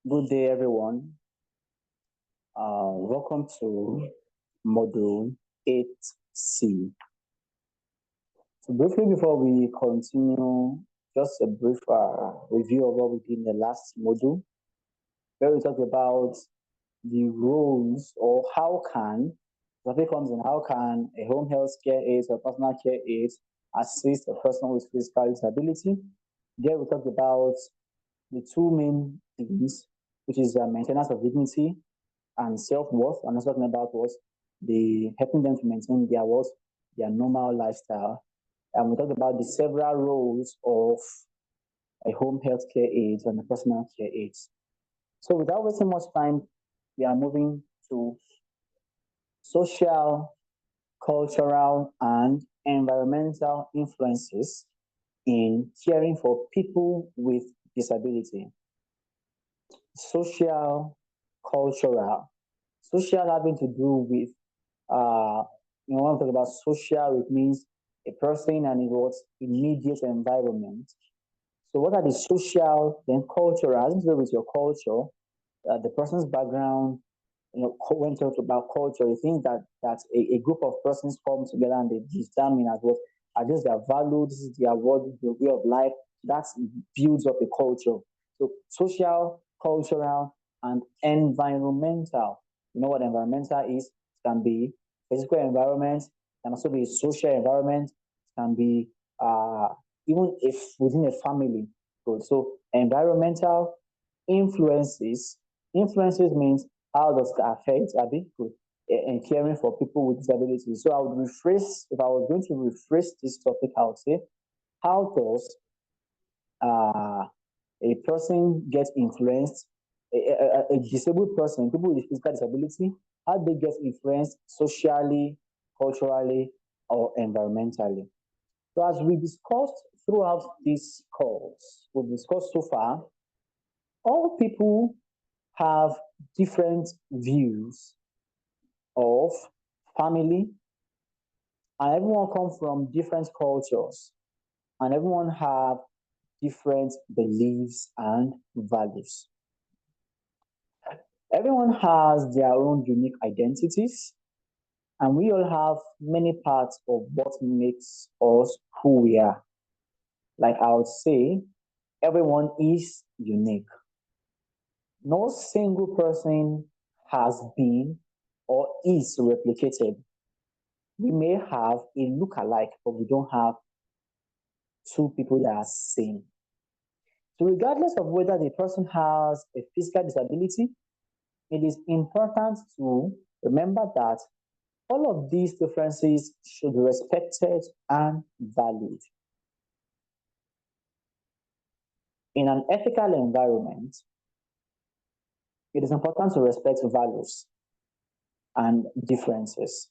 Good day, everyone. Welcome to Module 8C. So, briefly before we continue, just a brief review of what we did in the last module, where we talked about the roles or how can, the topic comes in, how can a home health care aide or personal care aide assist a person with physical disability? There we talked about the two main things, which is maintenance of dignity and self-worth. I'm not talking about what the helping them to maintain their what their normal lifestyle. And we talked about the several roles of a home health care aide and a personal care aide. So without wasting much time, we are moving to social, cultural, and environmental influences in caring for people with disability. Social, cultural. Social having to do with when we talk about social, it means a person and its immediate environment. So, what are the social, then cultural? Having to do with your culture, the person's background. When talk about culture, it means that a group of persons come together and they determine as what are this their values, this is their word, their way of life. That builds up a culture. So, social, cultural, and environmental. You know what environmental is? It can be physical environment, can also be social environment, can be even if within a family. So environmental influences. Influences means how does it affect Abby and caring for people with disabilities. So I would rephrase if I was going to rephrase this topic, I would say, how does uh, a person get influenced, a disabled person, people with physical disability, how they get influenced socially, culturally, or environmentally. So as we discussed throughout this course, we've discussed so far, all people have different views of family, and everyone comes from different cultures, and everyone have different beliefs and values. Everyone has their own unique identities, and we all have many parts of what makes us who we are. Like I would say, everyone is unique. No single person has been or is replicated. We may have a look-alike, but we don't have two people that are same. So regardless of whether the person has a physical disability, it is important to remember that all of these differences should be respected and valued. In an ethical environment, it is important to respect values and differences.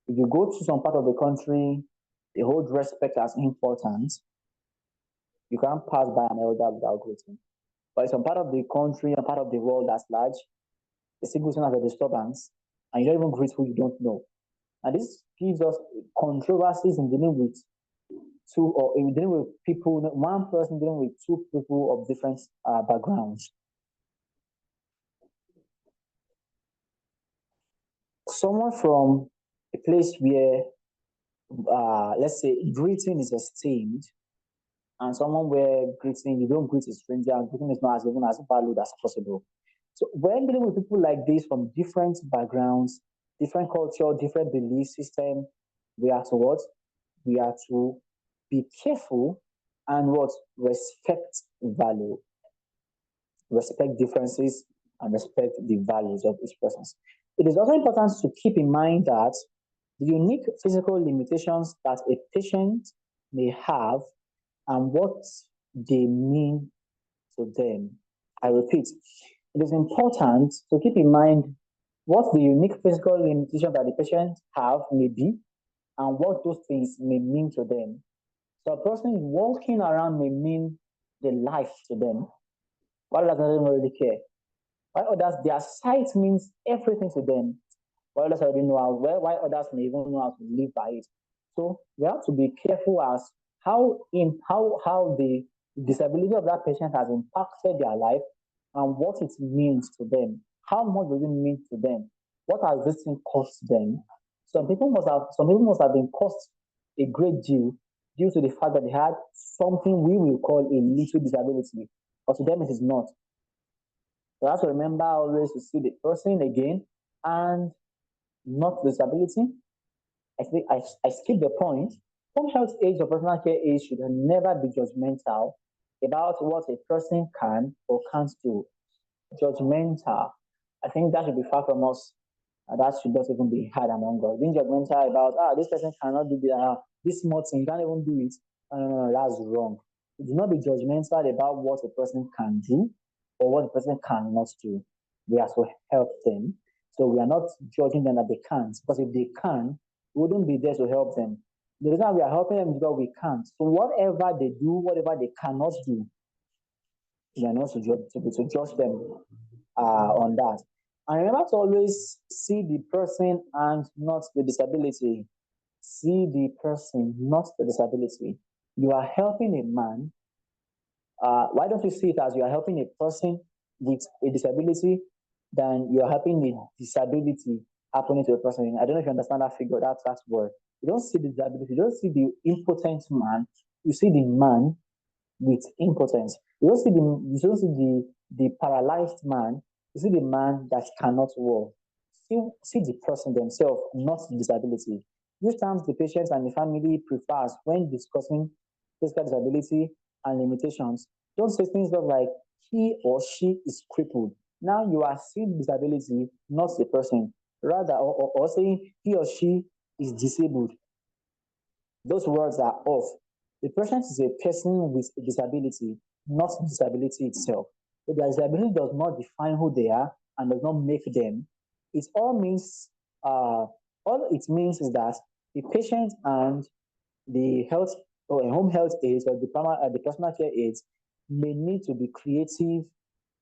If you go to some part of the country, they hold respect as important. You can't pass by an elder without greeting. But in some part of the country and part of the world that's large, a single thing has a disturbance, and you don't even greet who you don't know. And this gives us controversies in dealing with two or in dealing with people, one person dealing with two people of different backgrounds. Someone from a place where, let's say, greeting is esteemed, and someone where greeting, you don't greet a stranger, and greeting is not as even as valued as possible. So when dealing with people like this from different backgrounds, different culture, different belief system, we are to what? We are to be careful and what? Respect value, respect differences, and respect the values of each person. It is also important to keep in mind that the unique physical limitations that a patient may have and what they mean to them. I repeat, it is important to keep in mind what the unique physical limitation that the patient have may be and what those things may mean to them. So a person walking around may mean the life to them, while others don't really care. While others, their sight means everything to them, while others already know how well, while others may even know how to live by it. So we have to be careful as how the disability of that patient has impacted their life and what it means to them. How much does it mean to them? What has this thing cost them? Some people must have been cost a great deal due to the fact that they had something we will call a little disability, but to them it is not. So you have to remember always to see the person again and not disability. I skip the point. Home health aides or personal care aides should never be judgmental about what a person can or can't do. Judgmental. I think that should be far from us. That should not even be had among us. Being judgmental about this person cannot do this small thing, can't even do it. That's wrong. Do not be judgmental about what a person can do or what a person cannot do. We have to help them. So we are not judging them that they can't, because if they can, we wouldn't be there to help them. The reason we are helping them is because we can't. So whatever they do, whatever they cannot do, we are not to judge them on that. And remember to always see the person and not the disability. See the person, not the disability. You are helping a man. Why don't you see it as you are helping a person with a disability than you are helping a disability happening to a person? I don't know if you understand that figure, that word. You don't see the disability, you don't see the impotent man, you see the man with impotence. You don't see the paralyzed man. You see the man that cannot walk. See the person themselves, not the disability. These terms the patient and the family prefers when discussing physical disability and limitations. Don't say things like he or she is crippled. Now you are seeing disability, not the person. Rather, or saying he or she is disabled. Those words are off. The patient is a person with a disability, not disability itself. So their disability does not define who they are and does not make them. It all it means is that the patient and the health or a home health aides or the personal care aides may need to be creative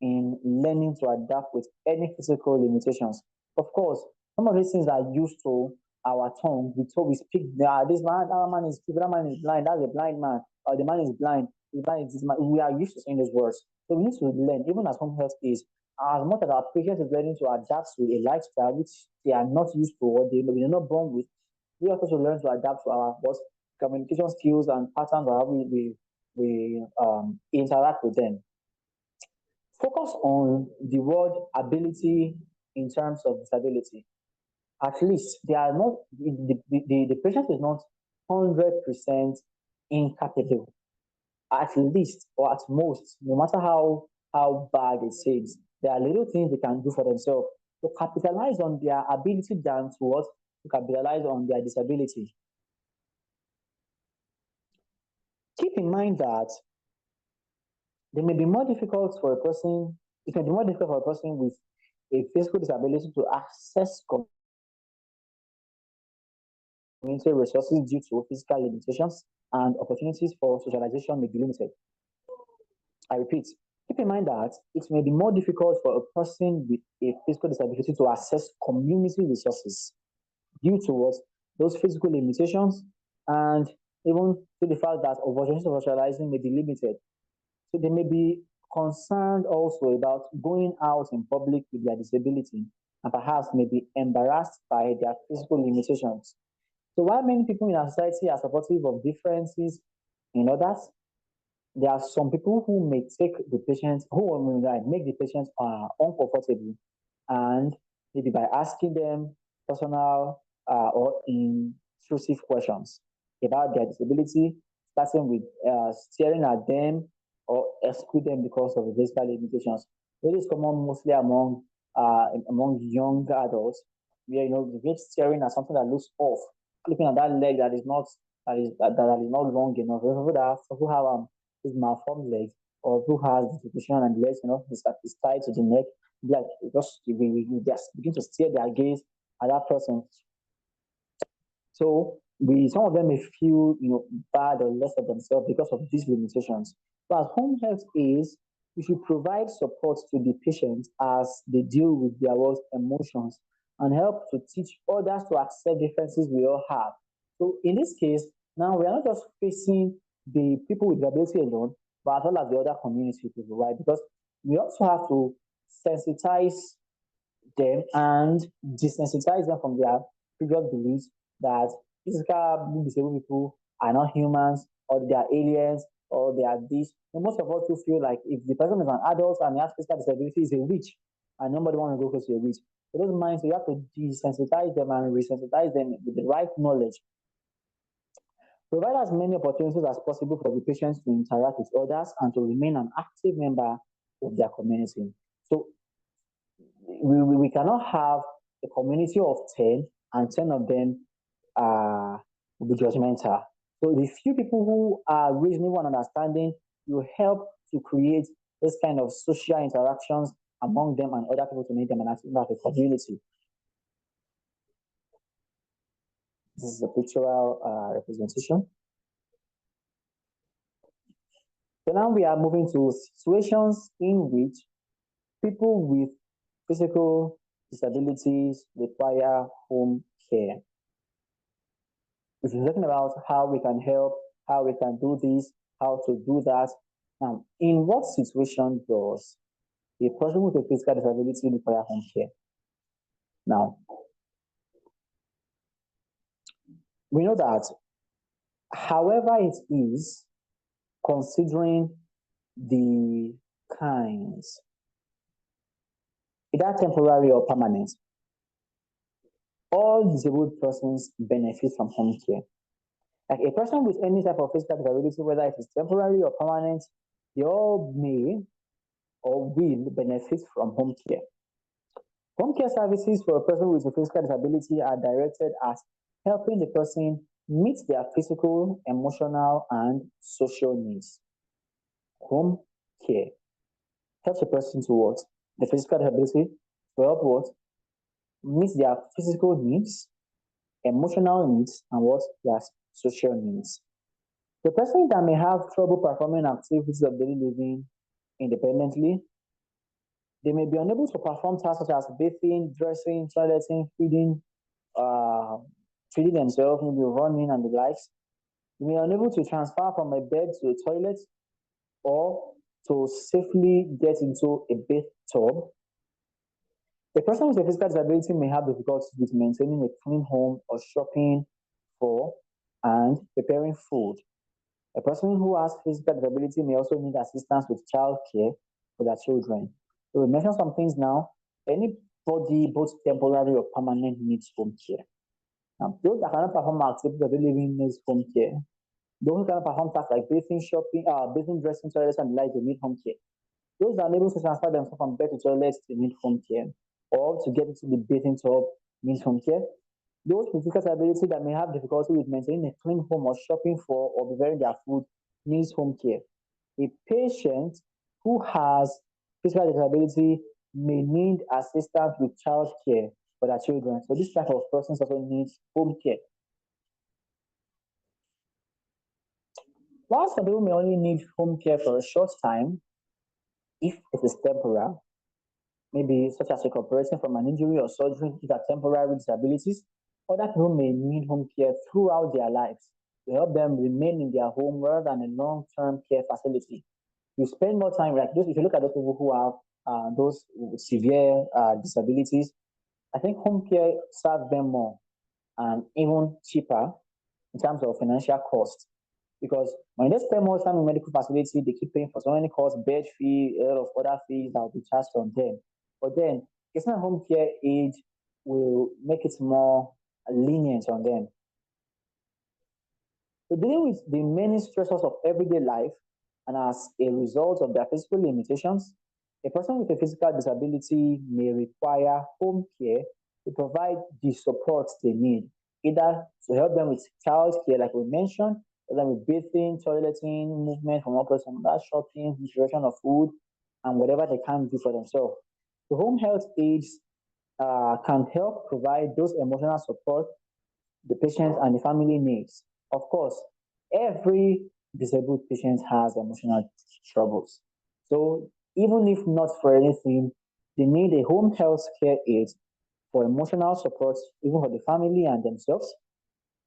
in learning to adapt with any physical limitations. Of course, some of these things are used to our tongue. We speak, this man, that man is stupid, that man is blind, that's a blind man, or the man is blind, the blind is man. We are used to saying those words. So we need to learn, even as home health is, as much as our patients is learning to adapt to a lifestyle which they are not used to or they're not born with, we also should learn to adapt to our both communication skills and patterns of how we interact with them. Focus on the word ability in terms of disability. At least they are not the patient is not 100% incapable. At least or at most, no matter how bad it seems, there are little things they can do for themselves to capitalize on their ability than to what to capitalize on their disability. Keep in mind that they may be more difficult for a person. It may be more difficult for a person with a physical disability to access community resources due to physical limitations and opportunities for socialization may be limited. I repeat, keep in mind that it may be more difficult for a person with a physical disability to access community resources due to what those physical limitations and even to the fact that opportunities for socializing may be limited. So they may be concerned also about going out in public with their disability and perhaps may be embarrassed by their physical limitations. So while many people in our society are supportive of differences in others, there are some people who may take the patient, who will make the patient uncomfortable, and maybe by asking them personal or intrusive questions about their disability, starting with staring at them or exclude them because of the physical limitations. It is common mostly among young adults, where they get staring at something that looks off, looking at that leg that is not long enough. Who have this malformed leg, or who has dislocation and the legs, is tied to the neck, like we just begin to steer their gaze at that person. So some of them may feel bad or less of themselves because of these limitations. But as home health is, we should provide support to the patients as they deal with their worst emotions and help to teach others to accept differences we all have. So in this case, now we are not just facing the people with disability alone, but as well as the other community people, right? Because We also have to sensitize them and desensitize them from their previous beliefs that physically disabled people are not humans or they are aliens or they are this. And most of us who feel like if the person is an adult and he has physical disability, is a witch, and nobody wants to go close to a witch. So those minds, you have to desensitize them and resensitize them with the right knowledge. Provide as many opportunities as possible for the patients to interact with others and to remain an active member of their community. So we cannot have a community of 10 and 10 of them will be judgmental. So the few people who are reasonable and understanding will help to create this kind of social interactions among them and other people to make them an active part of the community. This is a pictorial representation. So now we are moving to situations in which people with physical disabilities require home care. If you're talking about how we can help, how we can do this, how to do that. Now, in what situation does a person with a physical disability require home care? Now, we know that however it is, considering the kinds, either temporary or permanent, all disabled persons benefit from home care. Like a person with any type of physical disability, whether it is temporary or permanent, they all may or will benefit from home care. Home care services for a person with a physical disability are directed at helping the person meet their physical, emotional, and social needs. Home care helps a person to what? The physical disability to help what? Meet their physical needs, emotional needs, and what? Their social needs. The person that may have trouble performing activities of daily living independently, they may be unable to perform tasks such as bathing, dressing, toileting, uh, feeding themselves, maybe running and the likes. They may be unable to transfer from a bed to a toilet or to safely get into a bathtub. A person with a physical disability may have difficulty with maintaining a clean home or shopping for and preparing food. A person who has physical disability may also need assistance with childcare for their children. So we mentioned some things now. Anybody, both temporary or permanent, needs home care. Now, those that cannot perform activities of daily living needs home care. Those who cannot perform tasks like bathing, shopping, bathing, dressing, toilets, and the like, they need home care. Those that are unable to transfer themselves from bed to toilets, they need home care. Or to get into the bathing tub needs home care. Those with physical disability that may have difficulty with maintaining a clean home or shopping for or preparing their food needs home care. A patient who has physical disability may need assistance with child care for their children. So this type of persons also needs home care. While some people may only need home care for a short time, if it is temporary, maybe such as recuperating from an injury or surgery, these are temporary disabilities, other people may need home care throughout their lives to help them remain in their home rather than a long-term care facility. You spend more time, like those, if you look at those people who have those severe disabilities, I think home care serves them more and even cheaper in terms of financial cost. Because when they spend more time in medical facility, they keep paying for so many costs, bed fee, a lot of other fees that will be charged on them. But then, getting a home care aid will make it more lenient on them. So dealing with the many stressors of everyday life and as a result of their physical limitations, a person with a physical disability may require home care to provide the support they need, either to help them with child care, like we mentioned, help them with bathing, toileting, movement from one person to another, shopping, preparation of food, and whatever they can do for themselves. The home health aides can help provide those emotional support the patient and the family needs. Of course, every disabled patient has emotional troubles. So even if not for anything, they need a home health care aid for emotional support, even for the family and themselves.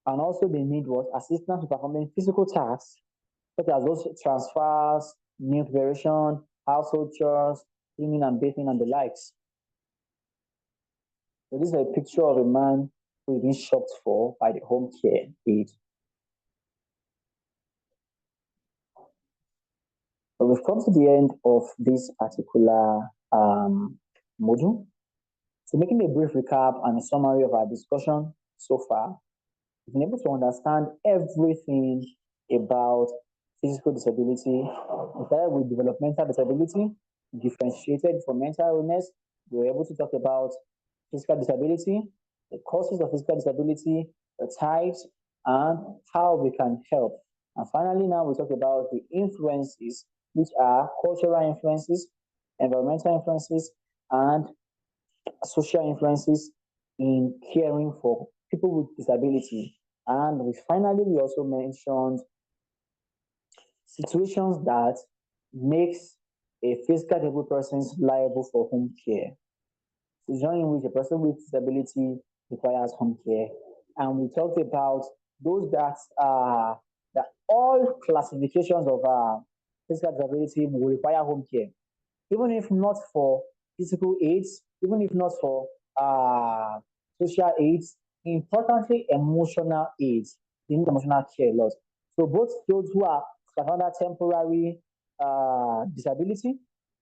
And also they need what? Assistance with performing physical tasks, such as those transfers, meal preparation, household chores, cleaning and bathing, and the likes. So this is a picture of a man who is being shopped for by the home care aide. So we've come to the end of this particular module. So making a brief recap and a summary of our discussion so far, we've been able to understand everything about physical disability. We started with developmental disability, differentiated from mental illness. We were able to talk about physical disability, the causes of physical disability, the types, and how we can help. And finally, now we talk about the influences, which are cultural influences, environmental influences, and social influences in caring for people with disability. And we also mentioned situations that makes a physically disabled person liable for home care. Situation in which a person with disability requires home care. And we talked about those that all classifications of physical disability will require home care, even if not for physical aids, even if not for uh, social aids, importantly, emotional aids. They need emotional care a lot. So both those who are under temporary disability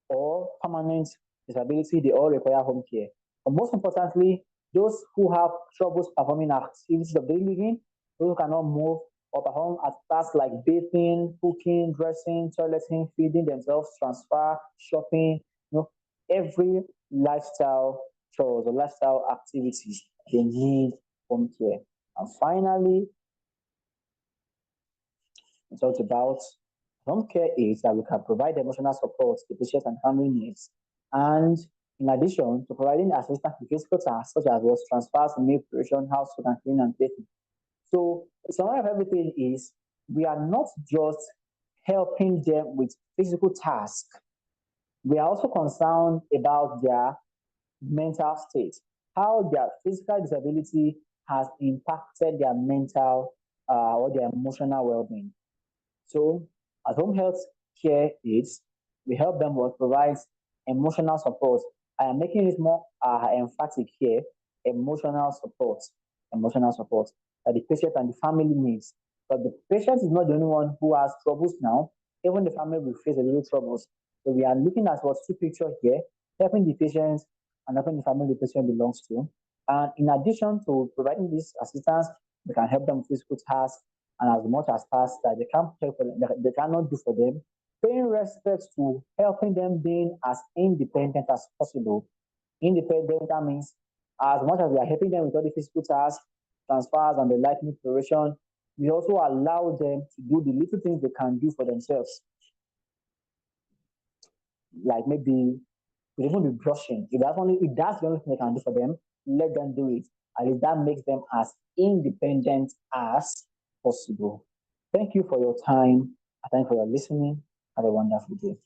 or permanent disability, they all require home care. But most importantly, those who have troubles performing activities of daily living, those who cannot move or perform at tasks like bathing, cooking, dressing, toileting, feeding themselves, transfer, shopping, every lifestyle chores or lifestyle activities, they need home care. And finally, we talked about home care aids that we can provide emotional support to patients and family needs. And in addition to providing assistance to physical tasks such as was transfers, meal preparation, household and cleaning and bathing. So the summary of everything is we are not just helping them with physical tasks. We are also concerned about their mental state, how their physical disability has impacted their mental or their emotional well-being. So, at home health care aids, we help them with provides emotional support. I am making it more emphatic here. Emotional support, emotional support that the patient and the family needs. But the patient is not the only one who has troubles now. Even the family will face a little troubles. So we are looking at what two pictures here, helping the patient and helping the family the patient belongs to. And in addition to providing this assistance, we can help them with physical tasks and as much as tasks that they can't help they cannot do for them, paying respect to helping them being as independent as possible. Independent, that means as much as we are helping them with all the physical tasks, transfers, and the lightning preparation, we also allow them to do the little things they can do for themselves. Like maybe even be brushing. If that's the only thing they can do for them, let them do it. At least that makes them as independent as possible. Thank you for your time. I thank you for your listening. Have a wonderful day.